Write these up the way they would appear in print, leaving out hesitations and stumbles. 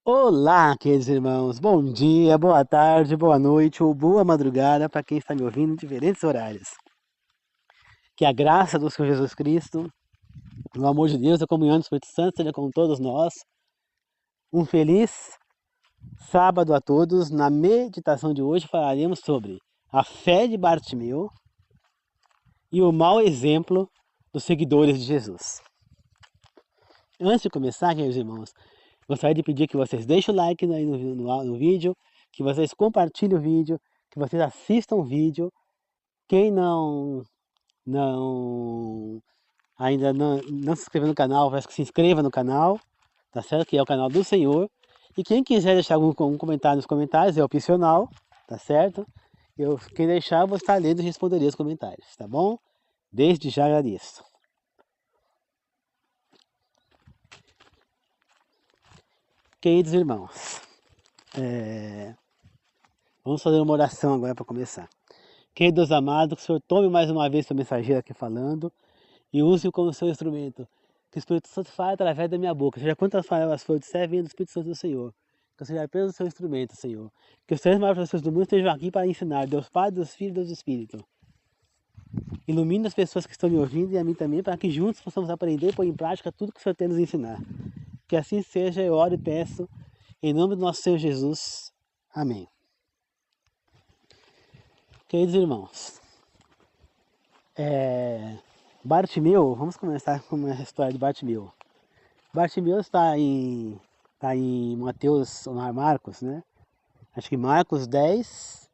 Olá, queridos irmãos. Bom dia, boa tarde, boa noite ou boa madrugada para quem está me ouvindo em diferentes horários. Que a graça do Senhor Jesus Cristo, o amor de Deus, a comunhão do Espírito Santo seja com todos nós. Um feliz sábado a todos. Na meditação de hoje falaremos sobre a fé de Bartimeu e o mau exemplo dos seguidores de Jesus. Antes de começar, queridos irmãos, gostaria de pedir que vocês deixem o like no vídeo, que vocês compartilhem o vídeo, que vocês assistam o vídeo. Quem ainda não se inscreveu no canal, peço que se inscreva no canal, tá certo? Que é o canal do Senhor. E quem quiser deixar algum comentário nos comentários, é opcional, tá certo? Quem deixar, eu vou estar lendo e responderia os comentários, tá bom? Desde já agradeço. Queridos irmãos, vamos fazer uma oração agora para começar. Queridos amados, que o Senhor tome mais uma vez seu mensageiro aqui falando e use-o como seu instrumento. Que o Espírito Santo fale através da minha boca. Seja quantas palavras for, disser, venha do Espírito Santo do Senhor. Que eu seja apenas o seu instrumento, Senhor. Que os três maiores professores do mundo estejam aqui para ensinar. Deus Pai, Deus Filho e Deus Espírito. Ilumine as pessoas que estão me ouvindo e a mim também, para que juntos possamos aprender e pôr em prática tudo que o Senhor tem nos ensinar. Que assim seja, eu oro e peço, em nome do nosso Senhor Jesus. Amém. Queridos irmãos, Bartimeu, vamos começar com a história de Bartimeu. Bartimeu está em Mateus ou Marcos, né? Acho que Marcos 10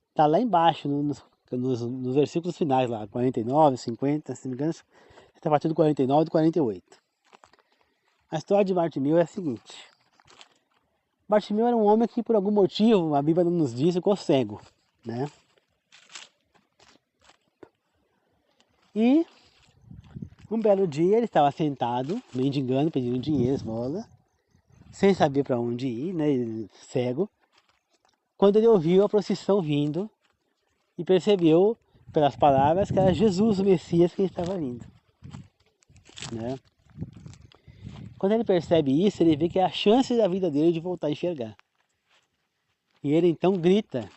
está lá embaixo, nos versículos finais lá, 49, 50, se não me engano, está a partir do 49 e do 48. A história de Bartimeu é a seguinte. Bartimeu era um homem que por algum motivo, a Bíblia não nos diz, ficou cego, né? E um belo dia ele estava sentado, mendigando, pedindo dinheiro, esmola, sem saber para onde ir, né, cego, quando ele ouviu a procissão vindo e percebeu, pelas palavras, que era Jesus, o Messias, que estava vindo. Né? Quando ele percebe isso, ele vê que é a chance da vida dele de voltar a enxergar. E ele então grita,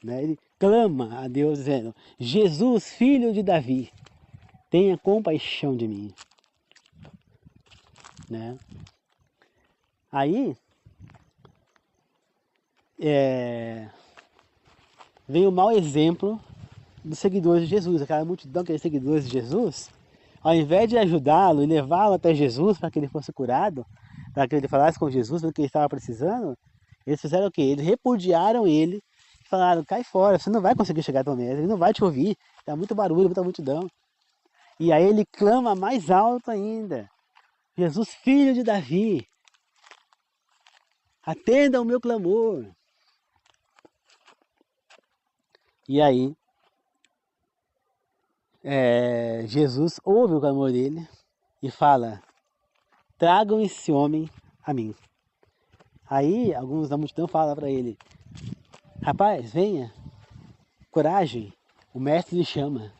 né, ele clama a Deus dizendo: Jesus, filho de Davi, tenha compaixão de mim. Né? Aí vem o mau exemplo dos seguidores de Jesus, aquela multidão que é seguidores de Jesus, ao invés de ajudá-lo e levá-lo até Jesus para que ele fosse curado, para que ele falasse com Jesus do que ele estava precisando, eles fizeram o quê? Eles repudiaram ele e falaram: cai fora, você não vai conseguir chegar até o mestre, ele não vai te ouvir, está muito barulho, muita multidão. E aí ele clama mais alto ainda: Jesus, filho de Davi, atenda ao meu clamor. E aí Jesus ouve o clamor dele e fala: tragam esse homem a mim. Aí alguns da multidão falam para ele: rapaz, venha, coragem, o mestre lhe chama.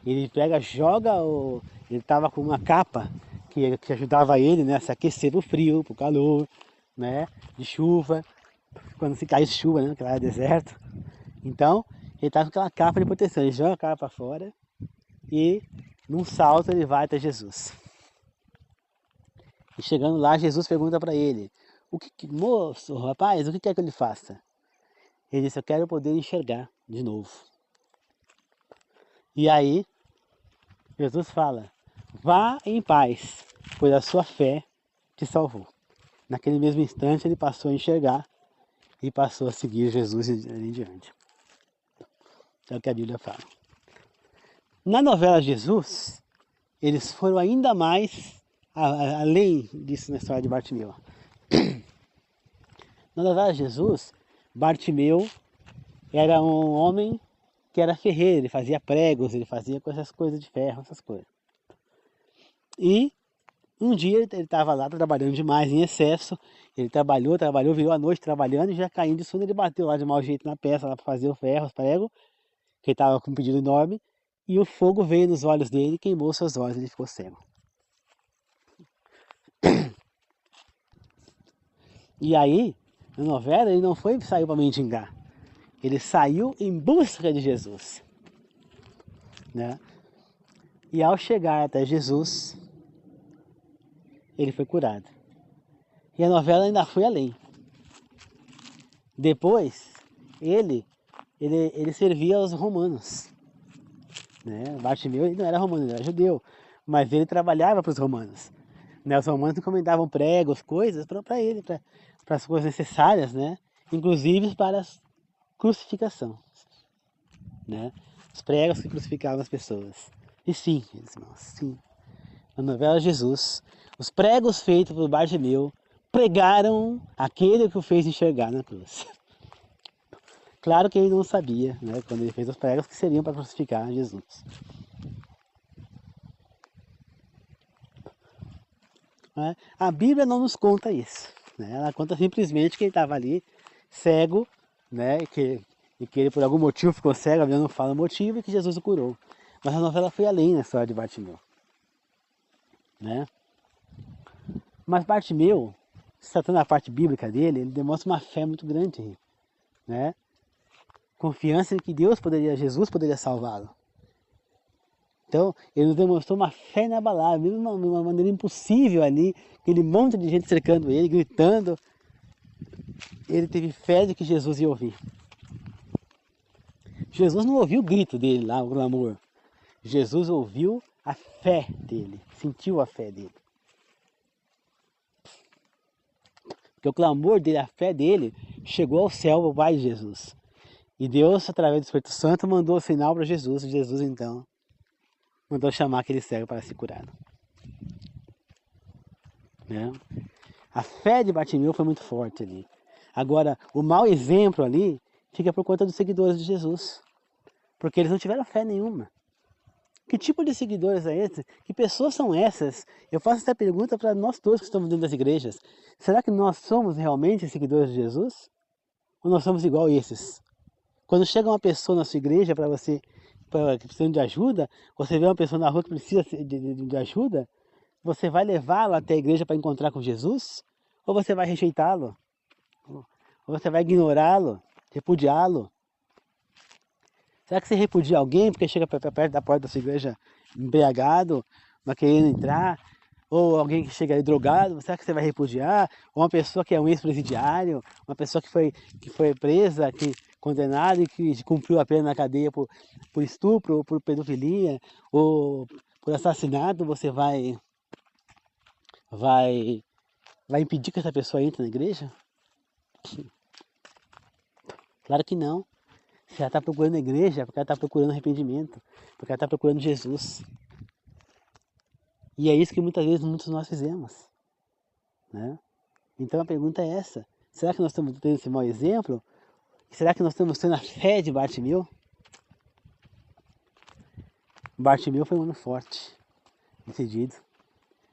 Ele pega, ele estava com uma capa que ajudava ele, né, a se aquecer pro frio, pro calor, né, de chuva, quando se caísse chuva, né, porque lá é deserto. Então ele estava com aquela capa de proteção, ele joga a capa para fora e num salto ele vai até Jesus. E chegando lá, Jesus pergunta para ele: moço, rapaz, o que quer que ele faça? Ele disse: eu quero poder enxergar de novo. E aí Jesus fala: vá em paz, pois a sua fé te salvou. Naquele mesmo instante ele passou a enxergar e passou a seguir Jesus em diante. É o que a Bíblia fala. Na novela Jesus, eles foram ainda mais além disso na história de Bartimeu. Na novela Jesus, Bartimeu era um homem que era ferreiro, ele fazia pregos, ele fazia essas coisas de ferro, essas coisas. E um dia ele estava lá trabalhando demais, em excesso, ele trabalhou, virou a noite trabalhando e já caindo de sono, ele bateu lá de mau jeito na peça lá para fazer o ferro, os pregos, que ele estava com um pedido enorme, e o fogo veio nos olhos dele e queimou seus olhos, ele ficou cego. E aí, na novela, ele não saiu para mendigar. Ele saiu em busca de Jesus, né? E ao chegar até Jesus, ele foi curado. E a novela ainda foi além. Depois, ele servia aos romanos, né? Bartimeu ele não era romano, ele era judeu, mas ele trabalhava para os romanos, né? Os romanos encomendavam pregos, coisas para ele, para as coisas necessárias, né? Inclusive para a crucificação, né? Os pregos que crucificavam as pessoas. E sim, irmãos, sim. Na novela Jesus, os pregos feitos por Bartimeu pregaram aquele que o fez enxergar na cruz. Claro que ele não sabia, né, quando ele fez os pregos, que seriam para crucificar Jesus. Né? A Bíblia não nos conta isso. Né? Ela conta simplesmente que ele estava ali, cego, né, e que ele por algum motivo ficou cego, a Bíblia não fala o motivo, e que Jesus o curou. Mas a novela foi além na história de Bartimeu. Né? Mas Bartimeu, se tratando da parte bíblica dele, ele demonstra uma fé muito grande, né? Confiança em que Jesus poderia salvá-lo. Então, ele nos demonstrou uma fé inabalável, mesmo de uma maneira impossível ali, aquele monte de gente cercando ele, gritando. Ele teve fé de que Jesus ia ouvir. Jesus não ouviu o grito dele lá, o clamor. Jesus ouviu a fé dele, sentiu a fé dele. Porque o clamor dele, a fé dele, chegou ao céu, ao Pai de Jesus. E Deus, através do Espírito Santo, mandou o sinal para Jesus. E Jesus, então, mandou chamar aquele cego para ser curado. Né? A fé de Bartimeu foi muito forte ali. Agora, o mau exemplo ali fica por conta dos seguidores de Jesus. Porque eles não tiveram fé nenhuma. Que tipo de seguidores é esse? Que pessoas são essas? Eu faço essa pergunta para nós todos que estamos dentro das igrejas. Será que nós somos realmente seguidores de Jesus? Ou nós somos igual a esses? Quando chega uma pessoa na sua igreja para você, que precisa de ajuda, você vê uma pessoa na rua que precisa de ajuda, você vai levá-lo até a igreja para encontrar com Jesus? Ou você vai rejeitá-lo? Ou você vai ignorá-lo, repudiá-lo? Será que você repudia alguém porque chega perto da porta da sua igreja embriagado, não querendo entrar? Ou alguém que chega aí drogado, será que você vai repudiar? Ou uma pessoa que é um ex-presidiário, uma pessoa que foi presa, condenada e que cumpriu a pena na cadeia por estupro, ou por pedofilia, ou por assassinato, você vai impedir que essa pessoa entre na igreja? Claro que não. Se ela está procurando a igreja, é porque ela está procurando arrependimento, porque ela está procurando Jesus. E é isso que muitas vezes muitos de nós fizemos. Né? Então a pergunta é essa. Será que nós estamos tendo esse mau exemplo? Será que nós estamos tendo a fé de Bartimeu? Bartimeu foi um homem forte, decidido.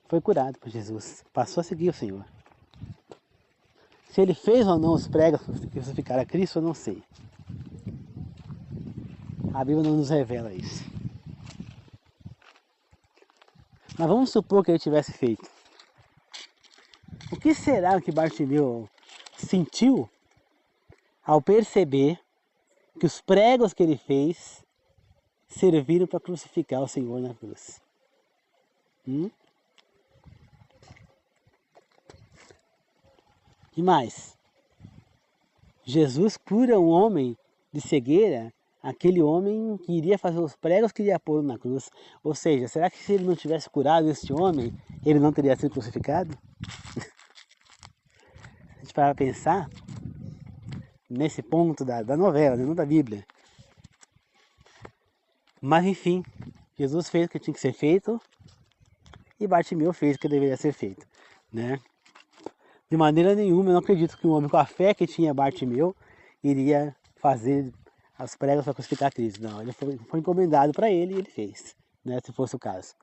Foi curado por Jesus. Passou a seguir o Senhor. Se ele fez ou não os pregos que crucificaram a Cristo, eu não sei. A Bíblia não nos revela isso. Mas vamos supor que ele tivesse feito. O que será que Bartimeu sentiu ao perceber que os pregos que ele fez serviram para crucificar o Senhor na cruz? E mais, Jesus cura um homem de cegueira, aquele homem que iria fazer os pregos que iria pôr na cruz. Ou seja, será que se ele não tivesse curado este homem, ele não teria sido crucificado? A gente para pensar nesse ponto da novela, não da Bíblia. Mas enfim, Jesus fez o que tinha que ser feito e Bartimeu fez o que deveria ser feito, né? De maneira nenhuma, eu não acredito que um homem com a fé que tinha Bartimeu iria fazer as pregos para crucificar a Cristo. Não, ele foi encomendado para ele e ele fez, né, se fosse o caso.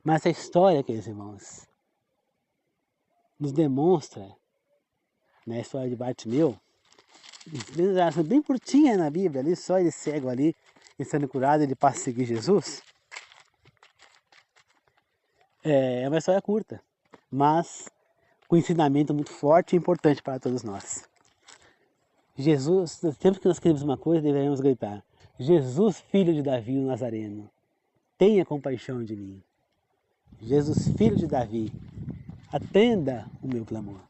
Mas essa história, queridos irmãos, nos demonstra, né, a história de Bartimeu, bem curtinha na Bíblia, ali, só ele cego ali, e sendo curado, ele passa a seguir Jesus. É uma história curta, mas com ensinamento muito forte e importante para todos nós. Jesus, sempre que nós queremos uma coisa, devemos gritar: Jesus, filho de Davi, o Nazareno, tenha compaixão de mim. Jesus, filho de Davi, atenda o meu clamor.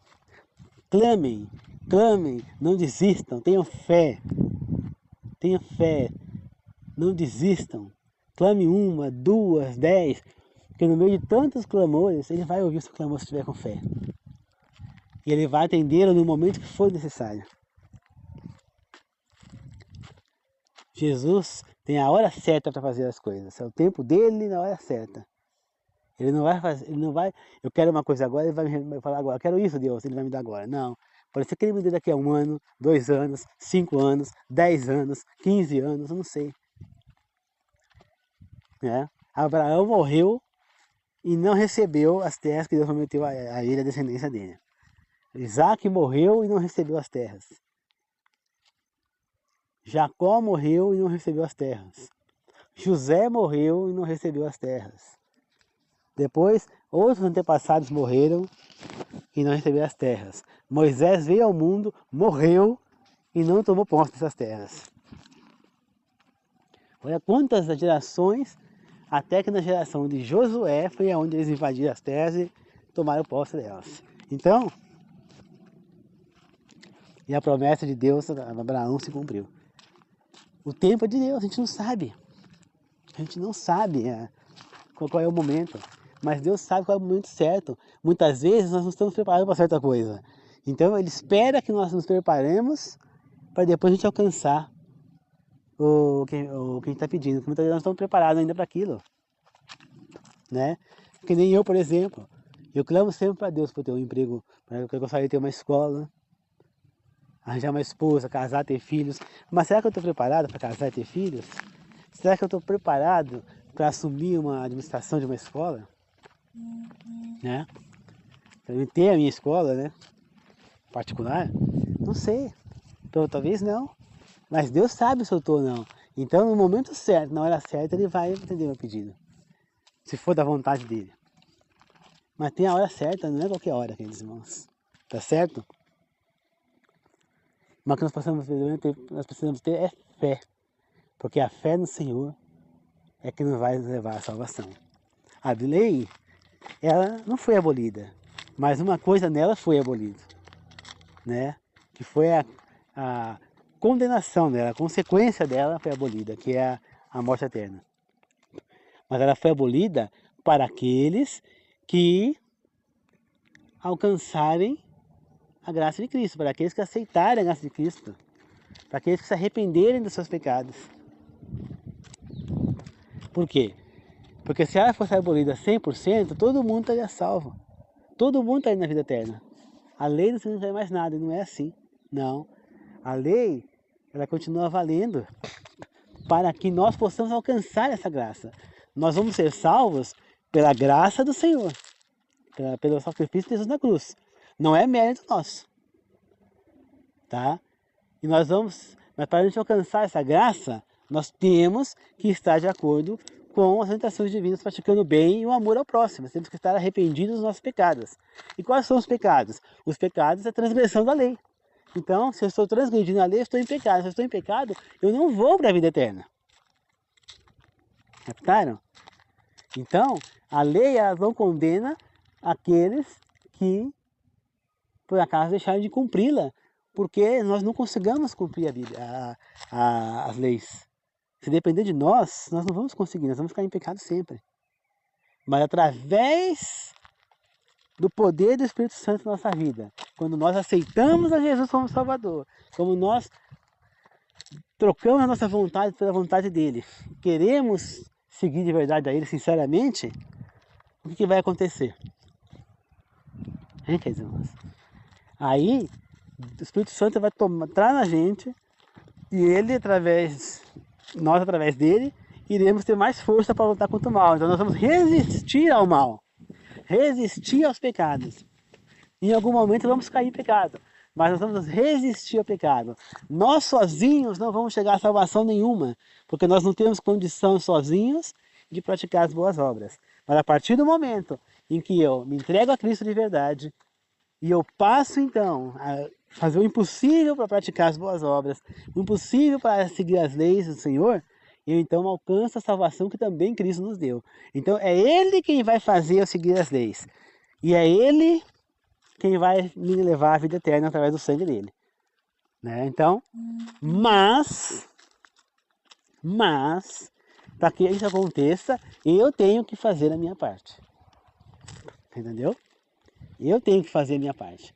Clamem, clamem, não desistam, tenham fé, não desistam. Clame 1, 2, 10, porque no meio de tantos clamores, Ele vai ouvir o seu clamor se estiver com fé. E Ele vai atendê-lo no momento que for necessário. Jesus tem a hora certa para fazer as coisas, é o tempo dele na hora certa. Ele não vai, eu quero uma coisa agora, ele vai me falar agora, eu quero isso, Deus, ele vai me dar agora. Não, pode ser que ele me dê daqui a 1 ano, 2 anos, 5 anos, 10 anos, 15 anos, eu não sei. Abraão morreu e não recebeu as terras que Deus prometeu a ele, a descendência dele. Isaac morreu e não recebeu as terras. Jacó morreu e não recebeu as terras. José morreu e não recebeu as terras. Depois, outros antepassados morreram e não receberam as terras. Moisés veio ao mundo, morreu e não tomou posse dessas terras. Olha quantas gerações, até que na geração de Josué foi onde eles invadiram as terras e tomaram posse delas. Então, e a promessa de Deus a Abraão se cumpriu. O tempo é de Deus, a gente não sabe. A gente não sabe qual é o momento. Mas Deus sabe qual é o momento certo. Muitas vezes nós não estamos preparados para certa coisa. Então Ele espera que nós nos preparemos para depois a gente alcançar o que a gente está pedindo. Porque muitas vezes nós estamos preparados ainda para aquilo. Né? Que nem eu, por exemplo. Eu clamo sempre para Deus para ter um emprego. Eu gostaria de ter uma escola. Arranjar uma esposa, casar, ter filhos. Mas será que eu estou preparado para casar e ter filhos? Será que eu estou preparado para assumir uma administração de uma escola? Né? Para ter a minha escola, né? Particular? Não sei. Então, talvez não. Mas Deus sabe se eu estou ou não. Então, no momento certo, na hora certa, Ele vai atender meu pedido. Se for da vontade dEle. Mas tem a hora certa, não é qualquer hora, queridos irmãos. Tá certo? Mas o que nós precisamos ter é fé. Porque a fé no Senhor é que nos vai levar à salvação. A lei, ela não foi abolida, mas uma coisa nela foi abolida, né? Que foi a condenação dela, a consequência dela foi abolida, que é a morte eterna. Mas ela foi abolida para aqueles que alcançarem a graça de Cristo, para aqueles que aceitarem a graça de Cristo, para aqueles que se arrependerem dos seus pecados. Por quê? Porque se ela fosse abolida 100%, todo mundo estaria salvo. Todo mundo estaria na vida eterna. A lei não significa mais nada, não é assim. Não. A lei, ela continua valendo para que nós possamos alcançar essa graça. Nós vamos ser salvos pela graça do Senhor, pelo sacrifício de Jesus na cruz. Não é mérito nosso. Tá? E mas para a gente alcançar essa graça, nós temos que estar de acordo com as orientações divinas, praticando o bem e o amor ao próximo. Nós temos que estar arrependidos dos nossos pecados. E quais são os pecados? Os pecados é a transgressão da lei. Então, se eu estou transgredindo a lei, eu estou em pecado. Se eu estou em pecado, eu não vou para a vida eterna. Captaram? Então, a lei ela não condena aqueles que, por acaso, deixaram de cumpri-la, porque nós não conseguimos cumprir as leis. Se depender de nós não vamos conseguir, nós vamos ficar em pecado sempre. Mas através do poder do Espírito Santo na nossa vida, quando nós aceitamos a Jesus como Salvador, como nós trocamos a nossa vontade pela vontade dEle, queremos seguir de verdade a Ele, sinceramente, o que vai acontecer? Hein, queridos irmãos? Aí, o Espírito Santo vai entrar na gente e Ele, nós através dele, iremos ter mais força para lutar contra o mal. Então nós vamos resistir ao mal, resistir aos pecados. Em algum momento vamos cair em pecado, mas nós vamos resistir ao pecado. Nós sozinhos não vamos chegar a salvação nenhuma, porque nós não temos condição sozinhos de praticar as boas obras. Mas a partir do momento em que eu me entrego a Cristo de verdade e eu passo então a fazer o impossível para praticar as boas obras, o impossível para seguir as leis do Senhor, eu então alcanço a salvação que também Cristo nos deu. Então é Ele quem vai fazer eu seguir as leis. E é Ele quem vai me levar à vida eterna através do sangue dele. Né? Então, mas, para que isso aconteça, eu tenho que fazer a minha parte. Entendeu? Eu tenho que fazer a minha parte.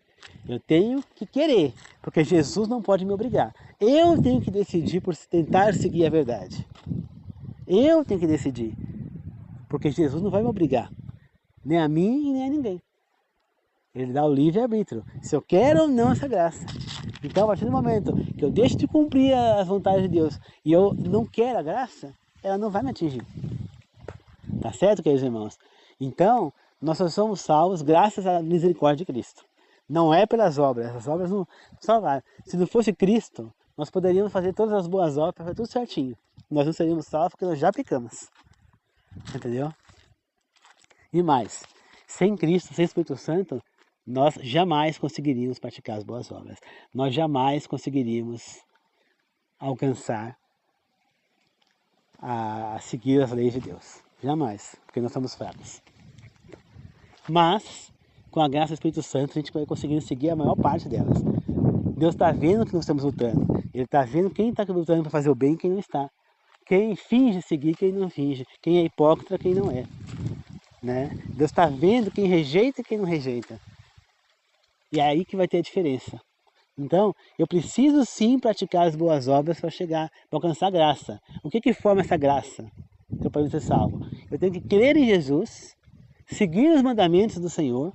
Eu tenho que querer, porque Jesus não pode me obrigar. Eu tenho que decidir por tentar seguir a verdade. Eu tenho que decidir, porque Jesus não vai me obrigar, nem a mim e nem a ninguém. Ele dá o livre-arbítrio, se eu quero ou não essa graça. Então, a partir do momento que eu deixo de cumprir as vontades de Deus e eu não quero a graça, ela não vai me atingir. Tá certo, queridos irmãos? Então, nós só somos salvos graças à misericórdia de Cristo. Não é pelas obras, as obras não salvaram. Se não fosse Cristo, nós poderíamos fazer todas as boas obras, fazer tudo certinho. Nós não seríamos salvos porque nós já pecamos. Entendeu? E mais, sem Cristo, sem Espírito Santo, nós jamais conseguiríamos praticar as boas obras. Nós jamais conseguiríamos alcançar a seguir as leis de Deus. Jamais, porque nós somos fracos. Mas, com a graça do Espírito Santo, a gente vai conseguindo seguir a maior parte delas. Deus está vendo que nós estamos lutando. Ele está vendo quem está lutando para fazer o bem e quem não está. Quem finge seguir, quem não finge. Quem é hipócrita, quem não é. Né? Deus está vendo quem rejeita e quem não rejeita. E é aí que vai ter a diferença. Então, eu preciso sim praticar as boas obras para chegar, para alcançar a graça. O que forma essa graça? Que eu posso ser salvo. Eu tenho que crer em Jesus, seguir os mandamentos do Senhor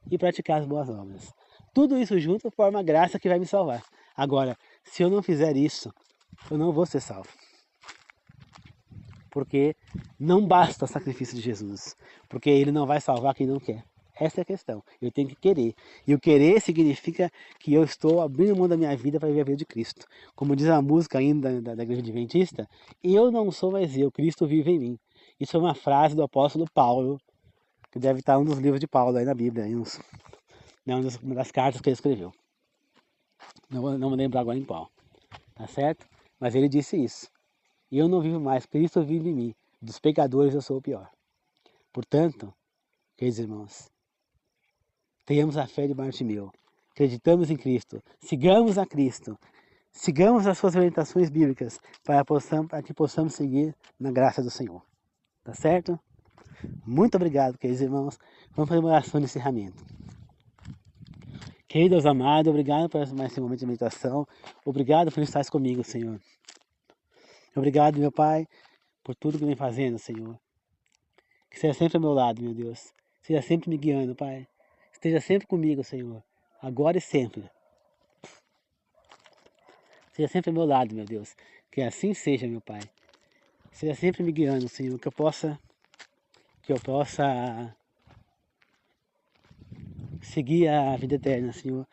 e praticar as boas obras. Tudo isso junto forma a graça que vai me salvar. Agora, se eu não fizer isso, eu não vou ser salvo. Porque não basta o sacrifício de Jesus. Porque Ele não vai salvar quem não quer. Essa é a questão. Eu tenho que querer. E o querer significa que eu estou abrindo mão da minha vida para viver a vida de Cristo. Como diz a música ainda da Igreja Adventista, eu não sou mais eu, Cristo vive em mim. Isso é uma frase do apóstolo Paulo, que deve estar em um dos livros de Paulo aí na Bíblia, uma das cartas que ele escreveu. Não vou lembrar agora em qual. Tá certo? Mas ele disse isso. Eu não vivo mais, Cristo vive em mim. Dos pecadores eu sou o pior. Portanto, queridos irmãos, tenhamos a fé de Bartimeu, acreditamos em Cristo, sigamos a Cristo, sigamos as suas orientações bíblicas para que possamos seguir na graça do Senhor. Tá certo? Muito obrigado, queridos irmãos. Vamos fazer uma oração de encerramento. Querido Deus amado, obrigado por mais esse momento de meditação. Obrigado por estar comigo, Senhor. Obrigado, meu Pai, por tudo que vem fazendo, Senhor. Que seja sempre ao meu lado, meu Deus. Seja sempre me guiando, Pai. Esteja sempre comigo, Senhor. Agora e sempre. Seja sempre ao meu lado, meu Deus. Que assim seja, meu Pai. Seja sempre me guiando, Senhor. Que eu possa seguir a vida eterna, Senhor.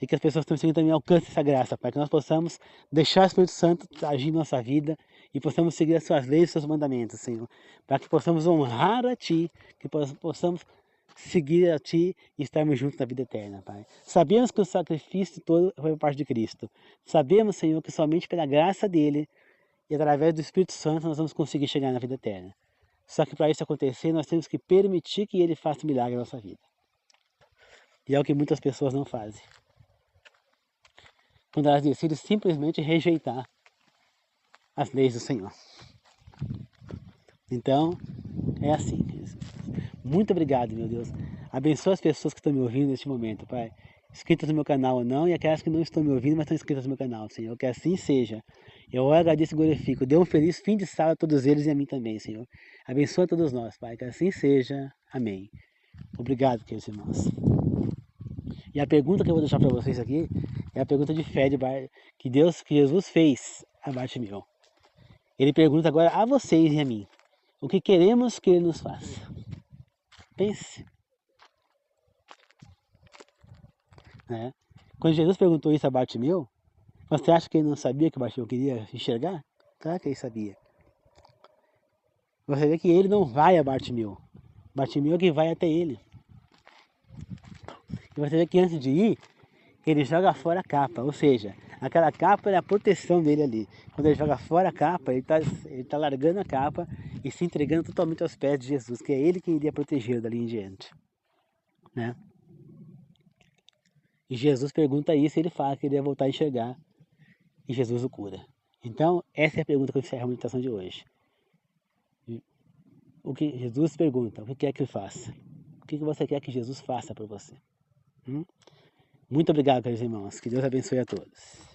E que as pessoas também alcancem essa graça, Pai. Que nós possamos deixar o Espírito Santo agir em nossa vida e possamos seguir as suas leis e os seus mandamentos, Senhor. Para que possamos honrar a Ti, que possamos seguir a Ti e estarmos juntos na vida eterna, Pai. Sabemos que o sacrifício todo foi por parte de Cristo. Sabemos, Senhor, que somente pela graça dEle e através do Espírito Santo nós vamos conseguir chegar na vida eterna. Só que para isso acontecer, nós temos que permitir que Ele faça milagre na nossa vida. E é o que muitas pessoas não fazem. Quando elas decidem simplesmente rejeitar as leis do Senhor. Então, é assim. Muito obrigado, meu Deus. Abençoa as pessoas que estão me ouvindo neste momento, Pai. Inscritas no meu canal ou não, e aquelas que não estão me ouvindo, mas estão inscritas no meu canal, Senhor. Que assim seja. Eu agradeço e glorifico. Dê um feliz fim de sábado a todos eles e a mim também, Senhor. Abençoa todos nós, Pai. Que assim seja. Amém. Obrigado, queridos irmãos. E a pergunta que eu vou deixar para vocês aqui é a pergunta de fé que Jesus fez a Bartimeu. Ele pergunta agora a vocês e a mim: o que queremos que Ele nos faça? Pense. Né? Quando Jesus perguntou isso a Bartimeu, você acha que ele não sabia que Bartimeu queria enxergar? Claro que ele sabia. Você vê que ele não vai a Bartimeu. Bartimeu que vai até ele. E você vê que antes de ir, ele joga fora a capa, ou seja, aquela capa é a proteção dele ali. Quando ele joga fora a capa, ele tá largando a capa e se entregando totalmente aos pés de Jesus, que é ele quem iria proteger dali em diante, né? E Jesus pergunta isso e ele fala que ele ia voltar a enxergar e Jesus o cura. Então, essa é a pergunta que eu encerro a meditação de hoje. O que Jesus pergunta, o que quer que eu faça? O que você quer que Jesus faça por você? Muito obrigado, caros irmãos. Que Deus abençoe a todos.